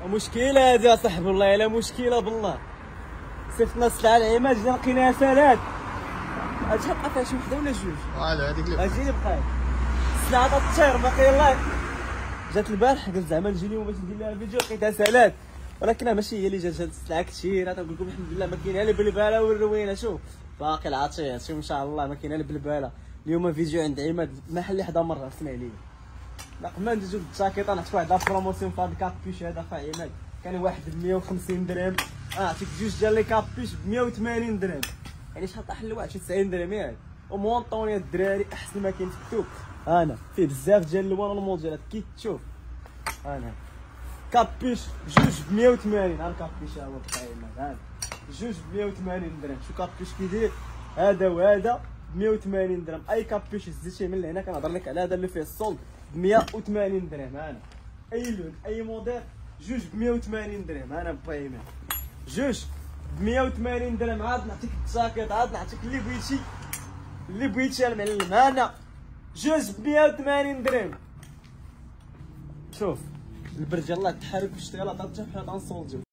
مشكلة هادي يا صاحبي، والله الا مشكلة بالله. صيفطنا السلعة العماد جينا لقيناها سالات. هادشي بقى فيها شي وحدة ولا جوج؟ فوالا هذيك اللي اجيني بخير. السلعة تطير باقي يلاه. جات البارح قلت زعما نجي اليوم باش ندير لها فيديو لقيتها سالات، ولكن ماشي هي اللي جات. هاد السلعة كثيرة تنقول لكم الحمد لله، ما كاينها لا بالبالة والروينة. شوف باقي العطيات، شوف ان شاء الله ما كاينها لا بالبالة. اليوم فيديو عند عماد المحل اللي حدا مرة سمع ليا. لا قبل ما ندوزو للجاكيطه نعطيك واحد البروموسيون في هاد الكابيش هذا خا عماد. كان واحد ب 150 درهم، نعطيك جوج ديال لي كابيش ب 180 درهم، يعني شحال طاح لواحد شي 90 درهم ياك. ومونطوني الدراري احسن ما كاين في السوق. انا فيه بزاف ديال الالوان والموديلات كي تشوف. انا كابيش جوج ب 180. ها الكابيش ها هو خا عماد، ها جوج ب 180 درهم. شو كابيش كيدير هذا وهذا ب 180 درهم. اي كابيش هزيتيه من هنا كنهضر لك على هذا اللي فيه الصولد ب 180 درهم. انا اي لون اي موديل جوج ب 180 درهم. انا با ايمان جوج ب 180 درهم. عاد نعطيك الجاكيط، عاد نعطيك اللي بغيتي، اللي بغيتي المعلم. انا جوج ب 180 درهم. شوف البرد يلاه تحرك في الشتي، يلاه ترجع بحال غنصولدو.